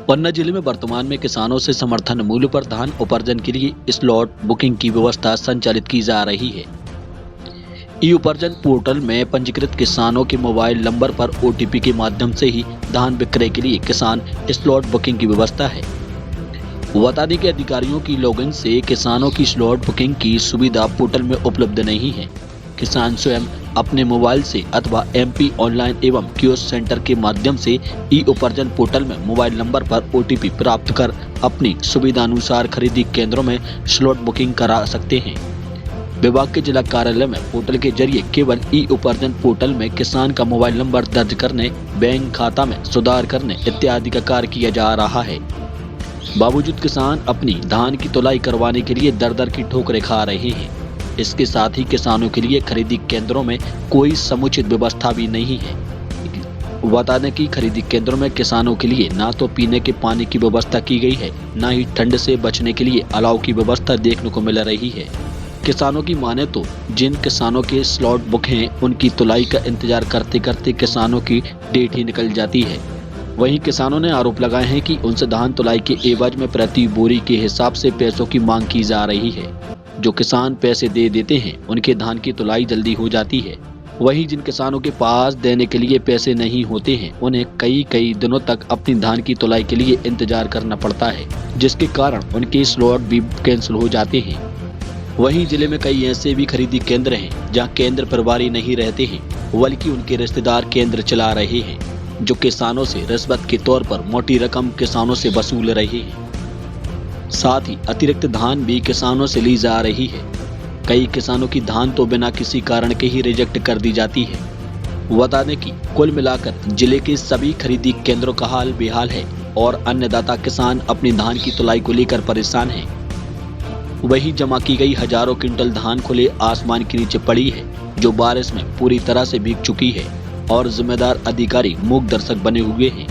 पन्ना जिले में वर्तमान में किसानों से समर्थन मूल्य पर धान उपार्जन के लिए स्लॉट बुकिंग की व्यवस्था संचालित की जा रही है। ई उपार्जन पोर्टल में पंजीकृत किसानों के मोबाइल नंबर पर ओटीपी के माध्यम से ही धान विक्रय के लिए किसान स्लॉट बुकिंग की व्यवस्था है। बता दें कि अधिकारियों की लॉगिन से किसानों की स्लॉट बुकिंग की सुविधा पोर्टल में उपलब्ध नहीं है। किसान स्वयं अपने मोबाइल से अथवा एमपी ऑनलाइन एवं कियोस्क सेंटर के माध्यम से ई उपार्जन पोर्टल में मोबाइल नंबर पर ओटीपी प्राप्त कर अपनी सुविधानुसार खरीदी केंद्रों में स्लॉट बुकिंग करा सकते हैं। विभाग के जिला कार्यालय में पोर्टल के जरिए केवल ई उपार्जन पोर्टल में किसान का मोबाइल नंबर दर्ज करने, बैंक खाता में सुधार करने इत्यादि का कार्य किया जा रहा है। बावजूद किसान अपनी धान की तुलाई करवाने के लिए दर दर की ठोकरें खा रहे हैं। इसके साथ ही किसानों के लिए खरीदी केंद्रों में कोई समुचित व्यवस्था भी नहीं है। बता दें कि खरीदी केंद्रों में किसानों के लिए ना तो पीने के पानी की व्यवस्था की गई है, ना ही ठंड से बचने के लिए अलाव की व्यवस्था देखने को मिल रही है। किसानों की माने तो जिन किसानों के स्लॉट बुक हैं, उनकी तुलाई का इंतजार करते करते किसानों की डेट ही निकल जाती है। वहीं किसानों ने आरोप लगाए हैं कि उनसे धान तुलाई के एवज में प्रति बोरी के हिसाब से पैसों की मांग की जा रही है। जो किसान पैसे दे देते हैं, उनके धान की तुलाई जल्दी हो जाती है। वहीं जिन किसानों के पास देने के लिए पैसे नहीं होते हैं, उन्हें कई दिनों तक अपनी धान की तुलाई के लिए इंतजार करना पड़ता है, जिसके कारण उनके स्लॉट भी कैंसिल हो जाते हैं। वहीं जिले में कई ऐसे भी खरीदी केंद्र हैं जहां केंद्र प्रभारी नहीं रहते हैं, बल्कि उनके रिश्तेदार केंद्र चला रहे हैं, जो किसानों से रिश्वत के तौर पर मोटी रकम किसानों से वसूल रहे हैं। साथ ही अतिरिक्त धान भी किसानों से ली जा रही है। कई किसानों की धान तो बिना किसी कारण के ही रिजेक्ट कर दी जाती है। बता दें कि कुल मिलाकर जिले के सभी खरीदी केंद्रों का हाल बेहाल है और अन्नदाता किसान अपनी धान की तुलाई को लेकर परेशान हैं। वहीं जमा की गई हजारों क्विंटल धान खुले आसमान के नीचे पड़ी है, जो बारिश में पूरी तरह से भीग चुकी है और जिम्मेदार अधिकारी मूक दर्शक बने हुए हैं।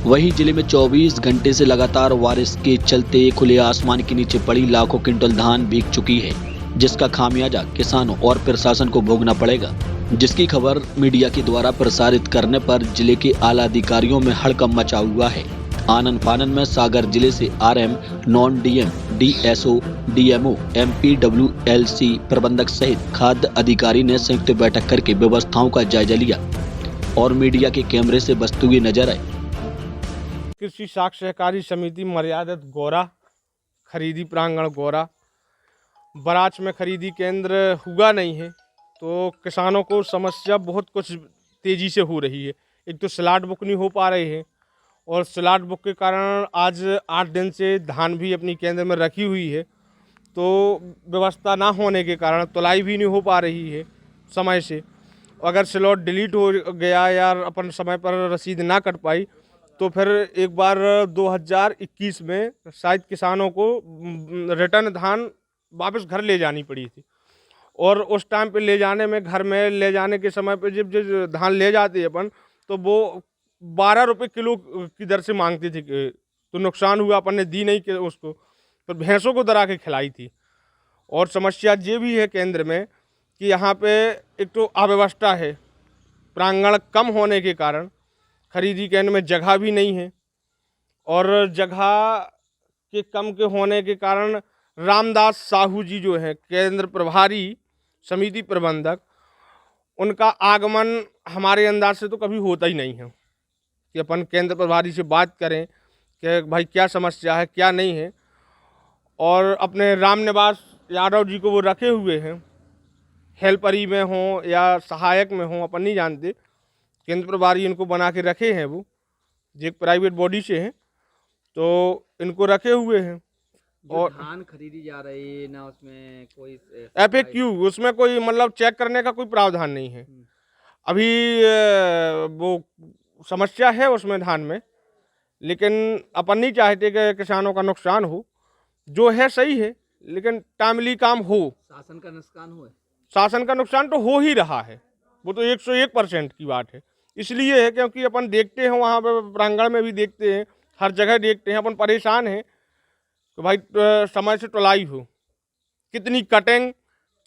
वहीं जिले में 24 घंटे से लगातार बारिश के चलते खुले आसमान के नीचे पड़ी लाखों क्विंटल धान भीग चुकी है, जिसका खामियाजा किसानों और प्रशासन को भोगना पड़ेगा। जिसकी खबर मीडिया के द्वारा प्रसारित करने पर जिले के आला अधिकारियों में हड़कंप मचा हुआ है। आनन फानन में सागर जिले से RM, non DM, DSO, DMO, MPWLC प्रबंधक सहित खाद्य अधिकारी ने संयुक्त बैठक करके व्यवस्थाओं का जायजा लिया और मीडिया के कैमरे से बचते हुए नजर आए। कृषि साख सहकारी समिति मर्यादित गौरा, खरीदी प्रांगण गौरा, बराच में खरीदी केंद्र हुआ नहीं है, तो किसानों को समस्या बहुत कुछ तेज़ी से हो रही है। एक तो स्लॉट बुक नहीं हो पा रहे हैं और स्लॉट बुक के कारण आज 8 दिन से धान भी अपनी केंद्र में रखी हुई है, तो व्यवस्था ना होने के कारण तुलाई भी नहीं हो पा रही है समय से। अगर स्लॉट डिलीट हो गया या अपन समय पर रसीद ना कट पाई, तो फिर एक बार 2021 में शायद किसानों को रिटर्न धान वापस घर ले जानी पड़ी थी और उस टाइम पे ले जाने में, घर में ले जाने के समय पे जब धान ले जाते अपन, तो वो 12 रुपये किलो की दर से मांगती थी, तो नुकसान हुआ, अपन ने दी नहीं कि उसको, तो भैंसों को दरा के खिलाई थी। और समस्या ये भी है केंद्र में कि यहाँ पे एक तो अव्यवस्था है, प्रांगण कम होने के कारण खरीदी केंद्र में जगह भी नहीं है और जगह के कम के होने के कारण रामदास साहू जी जो हैं केंद्र प्रभारी समिति प्रबंधक, उनका आगमन हमारे अंदाज से तो कभी होता ही नहीं है कि अपन केंद्र प्रभारी से बात करें कि भाई क्या समस्या है, क्या नहीं है। और अपने रामनिवास यादव जी को वो रखे हुए हैं, हेल्परी में हों या सहायक में हों, अपन नहीं जानते, केंद्र प्रभारी इनको बना के रखे हैं, वो एक प्राइवेट बॉडी से हैं, तो इनको रखे हुए हैं। और धान खरीदी जा रही है ना, उसमें कोई FAQ, उसमें कोई मतलब चेक करने का कोई प्रावधान नहीं है अभी। वो समस्या है उसमें धान में, लेकिन अपन नहीं चाहते कि किसानों का नुकसान हो, जो है सही है, लेकिन टाइमली काम हो। शासन का नुकसान हो, शासन का नुकसान तो हो ही रहा है, वो तो 101% की बात है। इसलिए है क्योंकि अपन देखते हैं, वहाँ पे प्रांगण में भी देखते हैं, हर जगह देखते हैं, अपन परेशान हैं तो भाई समय से तुलाई हो, कितनी कटिंग,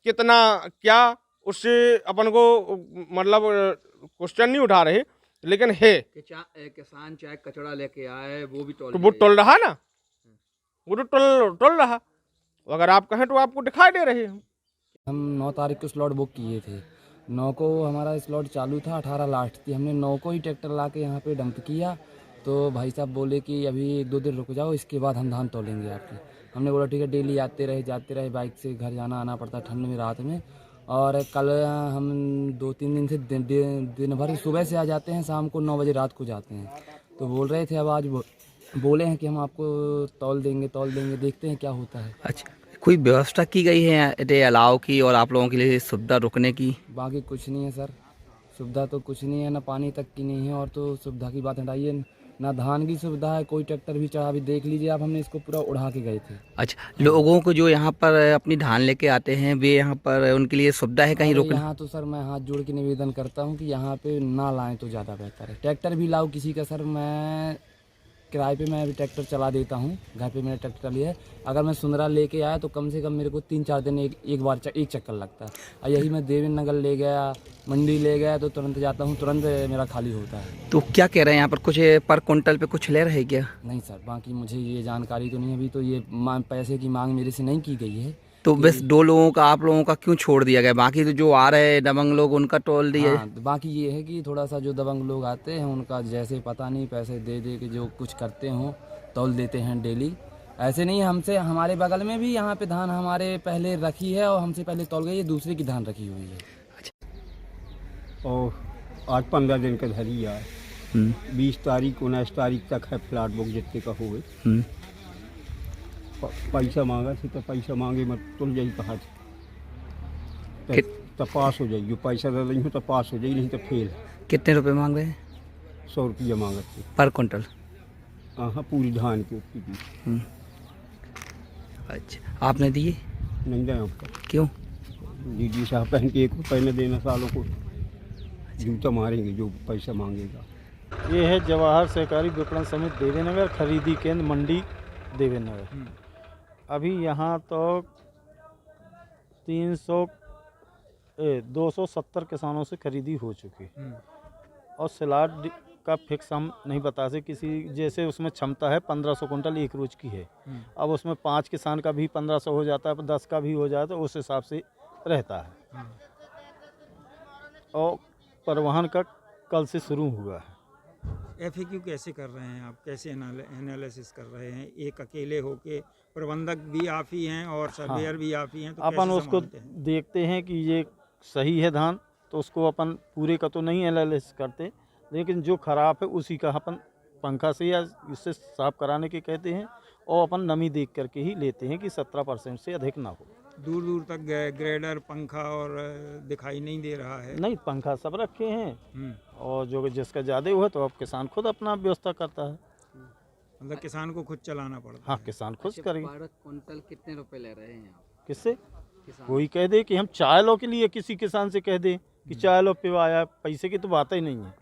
कितना क्या, उससे अपन को मतलब क्वेश्चन नहीं उठा रहे, लेकिन है किसान चाहे कचरा लेके आए वो भी तो वो टोल रहा ना, वो तो टोल रहा। अगर आप कहें तो आपको दिखाई दे रहे हैं। हम 9 तारीख को स्लॉट बुक किए थे। 9 को हमारा स्लॉट चालू था, 18 लास्ट थी। हमने 9 को ही ट्रैक्टर ला के यहाँ पे डंप किया। तो भाई साहब बोले कि अभी 1-2 दिन रुक जाओ, इसके बाद हम धान तोलेंगे आपकी। हमने बोला ठीक है। डेली आते रहे बाइक से घर जाना आना पड़ता ठंड में रात में। और कल हम 2-3 दिन से दिन भर सुबह से आ जाते हैं, शाम को 9 बजे रात को जाते हैं। तो बोल रहे थे अब आज बोले हैं कि हम आपको तौल देंगे, देखते हैं क्या होता है। अच्छा, कोई व्यवस्था की गई है अलाव की और आप लोगों के लिए सुविधा रुकने की? बाकी कुछ नहीं है सर, सुविधा तो कुछ नहीं है, ना पानी तक की नहीं है। और तो सुविधा की बात हटाइए, ना धान की सुविधा है। कोई ट्रैक्टर भी चढ़ा, अभी देख लीजिए आप, हमने इसको पूरा उड़ा के गए थे। अच्छा, लोगों को जो यहाँ पर अपनी धान लेके आते हैं वे यहाँ पर उनके लिए सुविधा है कहीं रुकने? यहाँ तो सर मैं हाथ जोड़ के निवेदन करता हूँ कि यहाँ पे ना लाएं तो ज़्यादा बेहतर है। ट्रैक्टर भी लाओ किसी का सर, मैं किराए पे मैं अभी ट्रैक्टर चला देता हूँ। घर पे मेरा ट्रैक्टर लिया है। अगर मैं सुंदरा लेके आया तो कम से कम मेरे को 3-4 दिन एक चक्कर लगता है। और यही मैं देवेंद्र नगर ले गया, मंडी ले गया तो तुरंत जाता हूँ, तुरंत मेरा खाली होता है। तो क्या कह रहे हैं यहाँ पर, कुछ पर क्विंटल पे कुछ ले रहे क्या? नहीं सर, बाकी मुझे ये जानकारी तो नहीं है। अभी तो ये पैसे की मांग मेरे से नहीं की गई है। तो बस 2 लोगों का, आप लोगों का क्यों छोड़ दिया गया? बाकी तो जो आ रहे दबंग लोग उनका टोल दिया। हाँ, तो बाकी ये है कि थोड़ा सा जो दबंग लोग आते हैं उनका जैसे पता नहीं पैसे दे के जो कुछ करते हों, तौल देते हैं डेली। ऐसे नहीं, हमसे हमारे बगल में भी यहाँ पे धान हमारे पहले रखी है और हमसे पहले तौल गई है, दूसरे की धान रखी हुई है। और आज 15 दिन का धरी है। 20 तारीख 19 तारीख तक है फ्लैट बुक जितने का हुए। पैसा मांगा थी तो पैसा मांगे मत तुल जाई कहा तो पास हो जाए। जो पैसा दे रही हूँ तो पास हो जाए, नहीं तो फेल। कितने रुपए मांग रहे हैं? 100 रुपया मांगा थे पर क्विंटल? हाँ, पूरी धान की उपकी दी। अच्छा, आपने दिए? नहीं दें आपका। क्यों? दीदी साहब पहन के 1 रुपये न देना सालों को, जूता मारेंगे जो पैसा मांगेगा। ये है जवाहर सहकारी विपणन समिति देवेनगर, खरीदी केंद्र मंडी देवेनगर। अभी यहाँ तो 270 किसानों से खरीदी हो चुकी है। और स्लॉट का फिक्स हम नहीं बता सकते। किसी जैसे उसमें क्षमता है 1500 कुंटल एक रोज की है। अब उसमें 5 किसान का भी 1500 हो जाता है, 10 का भी हो जाता है, उस हिसाब से रहता है। और परिवहन का कल से शुरू हुआ है। FAQ कैसे कर रहे हैं आप, कैसे एनालिसिस कर रहे हैं? एक अकेले होके प्रबंधक भी आप ही हैं और सर्वेयर भी आप ही हैं, तो अपन कैसे उसको संभालते हैं? देखते हैं कि ये सही है धान, तो उसको अपन पूरे का तो नहीं एनालिसिस करते, लेकिन जो खराब है उसी का अपन पंखा से या इससे साफ कराने के कहते हैं। और अपन नमी देख करके ही लेते हैं कि 17% से अधिक ना हो। दूर दूर तक ग्रेडर, पंखा और दिखाई नहीं दे रहा है। नहीं, पंखा सब रखे हैं। और जो जिसका ज़्यादा हुआ तो अब किसान खुद अपना व्यवस्था करता है। मतलब किसान को खुद चलाना पड़ता है। हाँ, किसान खुद करेंगे। पर क्विंटल कितने रुपए ले रहे हैं आप? किससे? कोई कह दे कि हम चाय लो के लिए, किसी किसान से कह दे कि चाय लो पे आया, पैसे की तो बात ही नहीं है।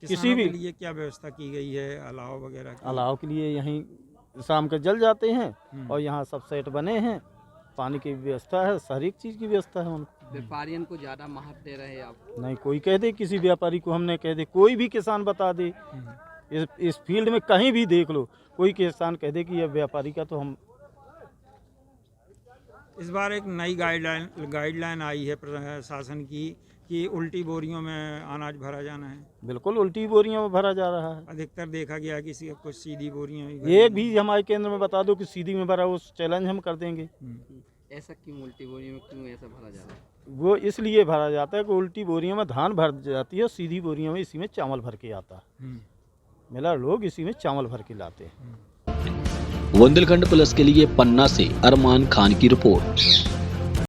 किसी भी के लिए क्या व्यवस्था की गई है अलाव वगैरह की? अलाव के लिए यहीं शाम के जल जाते हैं और यहाँ सब सेट बने हैं, पानी की व्यवस्था है, हर एक चीज़ की व्यवस्था है उनको। व्यापारियों को ज़्यादा महत्व दे रहे हैं आप? नहीं, कोई कह दे, किसी व्यापारी को हमने कह दे, कोई भी किसान बता दे, इस फील्ड में कहीं भी देख लो, कोई किसान कह दे कि यह व्यापारी का, तो हम। इस बार एक नई गाइडलाइन आई है प्रशासन की कि उल्टी बोरियों में अनाज भरा जाना है। बिल्कुल, उल्टी बोरियों में भरा जा रहा है। अधिकतर देखा गया कि कुछ सीधी बोरियां एक भी हमारे केंद्र में बता दो कि सीधी में भरा, उस चैलेंज हम कर देंगे। ऐसा क्यों उल्टी बोरियों में क्यों ऐसा भरा जा रहा है? वो इसलिए भरा जाता है कि उल्टी बोरियों में धान भर जाती है और सीधी बोरियों में इसी में चावल भर के आता है। मेला लोग इसी में चावल भर के लाते हैं। बुंदेलखंड प्लस के लिए पन्ना से अरमान खान की रिपोर्ट।